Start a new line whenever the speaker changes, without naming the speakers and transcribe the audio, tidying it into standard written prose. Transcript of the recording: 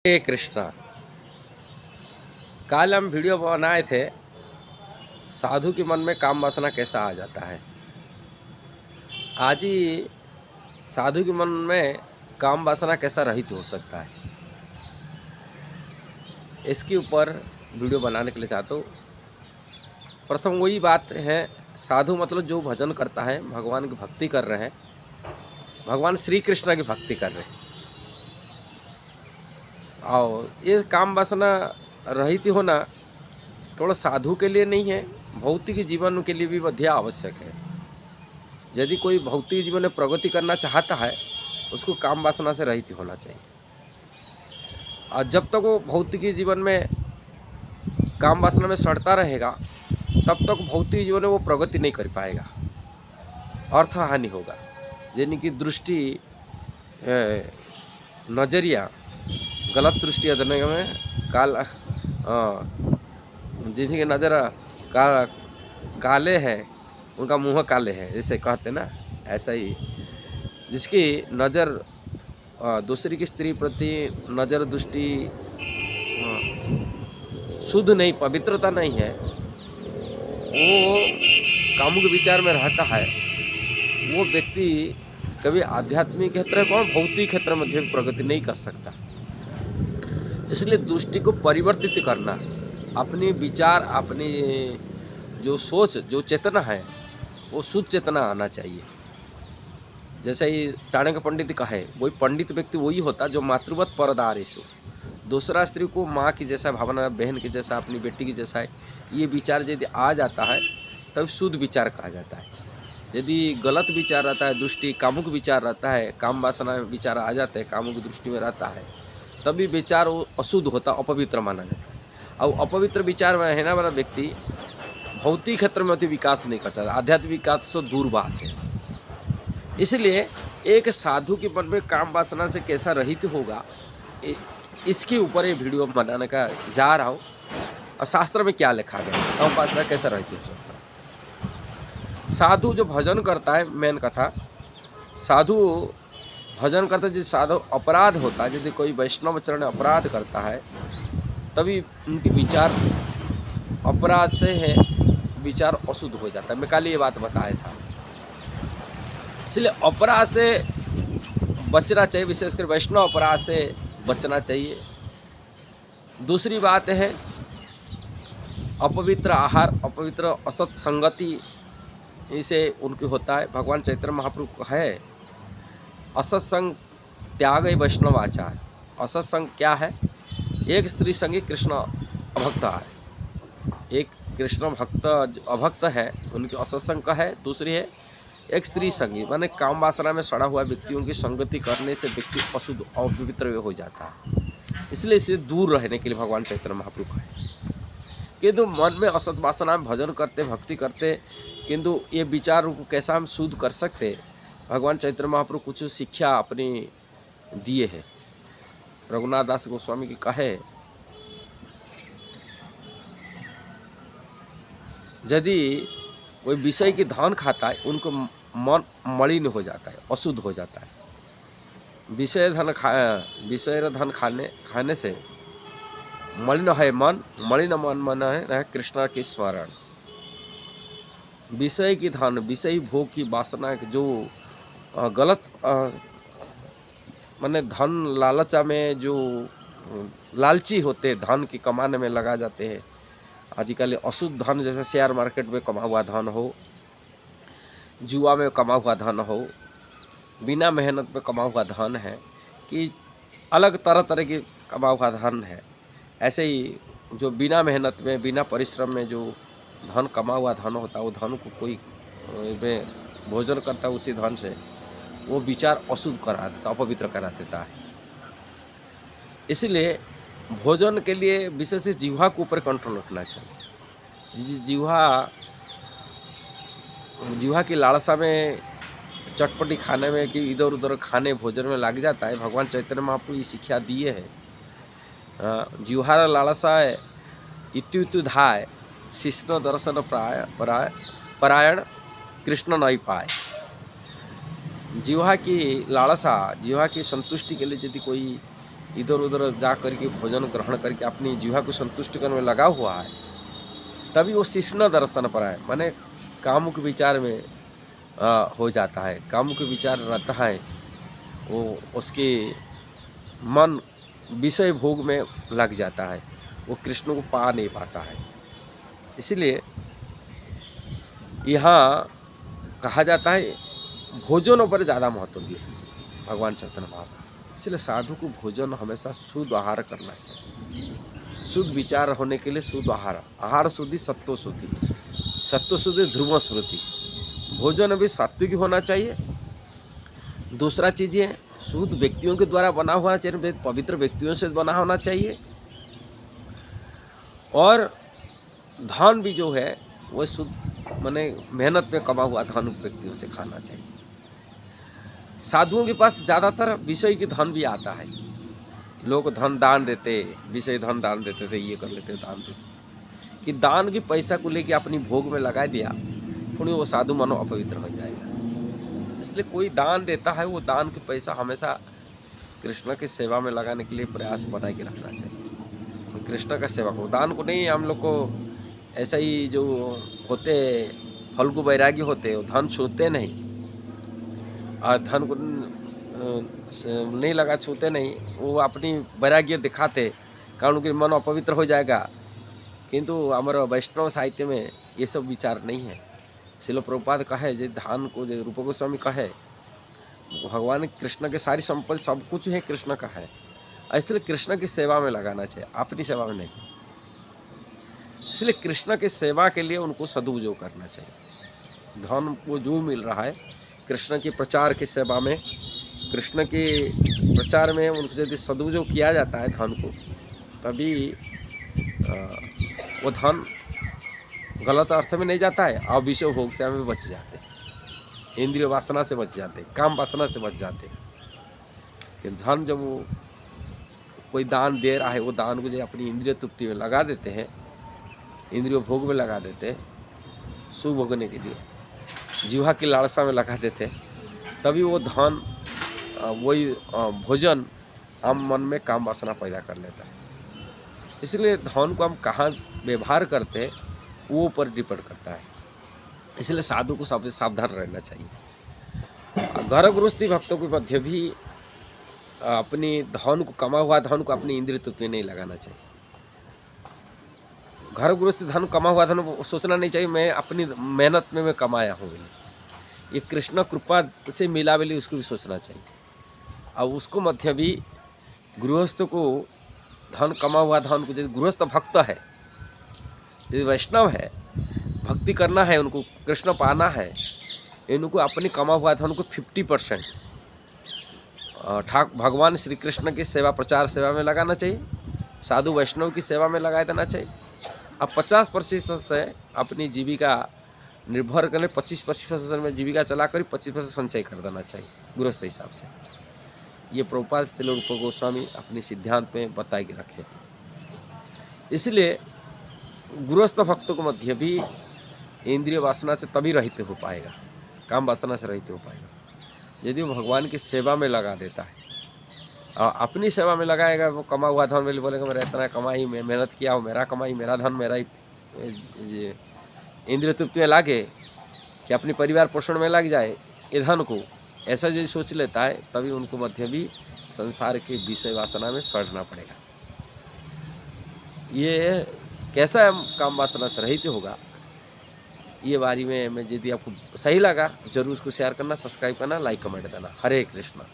हे कृष्णा। कल हम वीडियो बनाए थे साधु के मन में काम वासना कैसा आ जाता है। आज ही साधु के मन में काम वासना कैसा रहित हो सकता है, इसके ऊपर वीडियो बनाने के लिए चाहता हूँ। प्रथम वही बात है, साधु मतलब जो भजन करता है, भगवान की भक्ति कर रहे हैं, भगवान श्री कृष्ण की भक्ति कर रहे हैं। और ये काम वासना रहित होना केवल साधु के लिए नहीं है, भौतिक जीवन के लिए भी मध्य आवश्यक है। यदि कोई भौतिक जीवन में प्रगति करना चाहता है, उसको काम वासना से रहित होना चाहिए। और जब तक वो भौतिक जीवन में काम वासना में सड़ता रहेगा, तब तक भौतिक जीवन में वो प्रगति नहीं कर पाएगा, अर्थ हानि होगा। यानी कि दृष्टि, नज़रिया, गलत दृष्टि अदने में काल, जिनकी नज़र काले हैं उनका मुँह काले है, जैसे कहते ना, ऐसा ही जिसकी नज़र दूसरी की स्त्री प्रति नज़र दृष्टि शुद्ध नहीं, पवित्रता नहीं है, वो कामुक विचार में रहता है, वो व्यक्ति कभी आध्यात्मिक क्षेत्र में और भौतिक क्षेत्र में प्रगति नहीं कर सकता। इसलिए दृष्टि को परिवर्तित करना, अपनी विचार, अपनी जो सोच, जो चेतना है, वो शुद्ध चेतना आना चाहिए। जैसे ही चाणक्य पंडित का है, वही पंडित व्यक्ति वही होता जो मातृवत परदारेषु, दूसरा स्त्री को माँ की जैसा भावना, बहन की जैसा, अपनी बेटी की जैसा है, ये विचार यदि आ जाता है तब शुद्ध विचार कहा जाता है। यदि गलत विचार रहता है, दृष्टि कामुक विचार रहता है, काम वासना विचार आ जाते हैं, कामुक दृष्टि में रहता है, तभी विचार वो अशुद्ध होता, अपवित्र माना जाता है। और अपवित्र विचार में रहने वाला व्यक्ति भौतिक क्षेत्र में अति विकास नहीं कर सकता, आध्यात्मिक विकास से दूर बात है। इसलिए एक साधु के मन में काम वासना से कैसा रहित होगा, इसके ऊपर ये वीडियो बनाने का जा रहा हूँ। और शास्त्र में क्या लिखा गया, काम वासना कैसा रहित हो सकता है। साधु जो भजन करता है, मेन कथा, साधु भजन करता है, यदि साधु अपराध होता है, यदि कोई वैष्णव चरण अपराध करता है, तभी उनके विचार अपराध से है, विचार अशुद्ध हो जाता है। मैं कल ये बात बताया था। इसलिए अपराध से बचना चाहिए, विशेषकर वैष्णव अपराध से बचना चाहिए। दूसरी बात है अपवित्र आहार, अपवित्र असत संगति, इसे उनकी होता है। भगवान चैतन्य महाप्रभु का है, असत्संग त्याग वैष्णव आचार। असत्संग क्या है? एक स्त्री संगी कृष्ण अभक्त है, एक कृष्ण भक्त अभक्त है, उनकी असत्संग का है। दूसरी है एक स्त्री संगी, माने काम वासना में सड़ा हुआ व्यक्तियों की संगति करने से व्यक्ति अशुद्ध और पवित्र हो जाता है। इसलिए इसे दूर रहने के लिए भगवान चैतन्य महाप्रभु है। किंतु मन में असत वासना में भजन करते, भक्ति करते, किंतु ये विचार को कैसा हम शुद्ध कर सकते, भगवान चैतन्य महाप्रभु कुछ शिक्षा अपनी दिए है। रघुनाथ दास गोस्वामी की कहे, यदि कोई विषय की धन खाता है, उनको मन मलिन हो जाता है, अशुद्ध हो जाता है। विषय धन खाने से मलिन है मन, मलिन मन है कृष्ण के स्मरण। विषय की धन, विषय भोग की वासना, जो गलत माने धन लालचा में जो लालची होते, धन की कमाने में लगा जाते हैं। आजकल अशुद्ध धन, जैसे शेयर मार्केट में कमा हुआ धन हो, जुआ में कमा हुआ धन हो, बिना मेहनत में कमा हुआ धन है, कि अलग तरह तरह की कमा हुआ धन है। ऐसे ही जो बिना मेहनत में, बिना परिश्रम में जो धन कमा हुआ धन होता है, वो धन को कोई में भोजन करता है, उसी धन से वो विचार अशुद्ध करा देता, अपवित्र करा देता है। इसलिए भोजन के लिए विशेष जिह्वा के ऊपर कंट्रोल रखना चाहिए। जिह्वा की लालसा में, चटपटी खाने में, कि इधर उधर खाने भोजन में लग जाता है। भगवान चैतन्य महाप्रभु ये शिक्षा दिए है, जिह्वार लालसा इत्यु धाय, शिष्ण दर्शन परायण कृष्ण नहीं पाए। जिह्वा की लालसा, जिह्वा की संतुष्टि के लिए यदि कोई इधर उधर जा करके भोजन ग्रहण करके अपनी जीवा को संतुष्ट करने में लगा हुआ है, तभी वो शिष्ण दर्शन पर है, माने कामुक विचार में हो जाता है, कामुक विचार रहता है, वो उसके मन विषय भोग में लग जाता है, वो कृष्ण को पा नहीं पाता है। इसलिए यहाँ कहा जाता है भोजन पर ज़्यादा महत्व दिया भगवान चैतन्य महाप्रभु। इसलिए साधु को भोजन हमेशा शुद्ध आहार करना चाहिए। शुद्ध विचार होने के लिए शुद्ध आहार, आहार शुद्धि सत्व शुद्धि, सत्व शुद्धि ध्रुव स्मृति। भोजन भी सात्विक होना चाहिए। दूसरा चीज़ ये शुद्ध व्यक्तियों के द्वारा बना हुआ चाहिए, पवित्र व्यक्तियों से बना होना चाहिए। और धन भी जो है वह शुद्ध माने मेहनत में कमा हुआ धन व्यक्तियों से खाना चाहिए। साधुओं के पास ज़्यादातर विषय की धन भी आता है। लोग धन दान देते, विषय धन दान देते थे, ये कर लेते दान देते, कि दान की पैसा को लेके अपनी भोग में लगा दिया, फिर वो साधु मानो अपवित्र हो जाएगा। इसलिए कोई दान देता है, वो दान के पैसा हमेशा कृष्ण की सेवा में लगाने के लिए प्रयास बना के रखना चाहिए। कृष्ण का सेवा को, दान को नहीं। हम लोग को ऐसा ही जो होते फल्गु बैरागी होते, वो धन छूते नहीं, और धन को नहीं लगा छूते नहीं, वो अपनी वैराग्य दिखाते, कारण उनके मन अपवित्र हो जाएगा। किंतु हमारे वैष्णव साहित्य में ये सब विचार नहीं है। श्रील प्रभुपाद कहे जो धान को, जो रूप गोस्वामी कहे, भगवान कृष्ण के सारी संपत्ति सब कुछ है कृष्ण का है, इसलिए कृष्ण की सेवा में लगाना चाहिए, अपनी सेवा में नहीं। इसलिए कृष्ण की सेवा के लिए उनको सदुपयोग करना चाहिए। धन को जो मिल रहा है कृष्ण के प्रचार की सेवा में, कृष्ण के प्रचार में उनको यदि सदुपयोग किया जाता है धन को, तभी वो धन गलत अर्थ में नहीं जाता है, और विषय भोग से हमें बच जाते, इंद्रिय वासना से बच जाते, काम वासना से बच जाते। कि धन जब वो कोई दान दे रहा है, वो दान को जो अपनी इंद्रिय तृप्ति में लगा देते हैं, इंद्रिय भोग में लगा देते हैं, सुख भोगने के लिए जीवा की लालसा में लगा देते, तभी वो धन वही भोजन हम मन में काम वासना पैदा कर लेता है। इसलिए धन को हम कहाँ व्यवहार करते हैं वो ऊपर डिपेंड करता है। इसलिए साधु को सबसे सावधान रहना चाहिए। घर गृहस्थी भक्तों के मध्य भी अपनी धन को, कमा हुआ धन को अपनी इंद्रिय तृप्ति में नहीं लगाना चाहिए। घर गृहस्थी धन, कमा हुआ धन सोचना नहीं चाहिए मैं अपनी मेहनत में मैं कमाया हूँ, ये कृष्ण कृपा से मिला बोली उसको भी सोचना चाहिए। और उसको मध्य भी गृहस्थ को धन, कमा हुआ धन को, यदि गृहस्थ भक्त है, यदि वैष्णव है, भक्ति करना है, उनको कृष्ण पाना है, इनको अपनी कमा हुआ धन को 50% भगवान श्री कृष्ण की सेवा, प्रचार सेवा में लगाना चाहिए, साधु वैष्णव की सेवा में लगा देना चाहिए। अब 50% से अपनी जीविका निर्भर करने, 25% में जीविका चला कर 25% संचय कर देना चाहिए गृहस्थ हिसाब से। ये प्रभुपाद श्रील रूप गोस्वामी अपने सिद्धांत में बता के रखे। इसलिए गृहस्थ भक्तों को मध्य भी इंद्रिय वासना से तभी रहित हो पाएगा, काम वासना से रहित हो पाएगा, यदि वो भगवान की सेवा में लगा देता है। और अपनी सेवा में लगाएगा, वो कमा हुआ धन में बोलेगा मेरा इतना कमाई, मैं मेहनत किया हूँ, मेरा कमाई, मेरा धन, मेरा इंद्रिय तृप्ति में लागे कि अपनी परिवार पोषण में लग जाए ये धन को, ऐसा यदि सोच लेता है, तभी उनको मध्य भी संसार के विषय वासना में सड़ना पड़ेगा। ये कैसा काम वासना से रहित होगा, ये बारे में यदि आपको सही लगा जरूर उसको शेयर करना, सब्सक्राइब करना, लाइक कमेंट देना। हरे कृष्णा।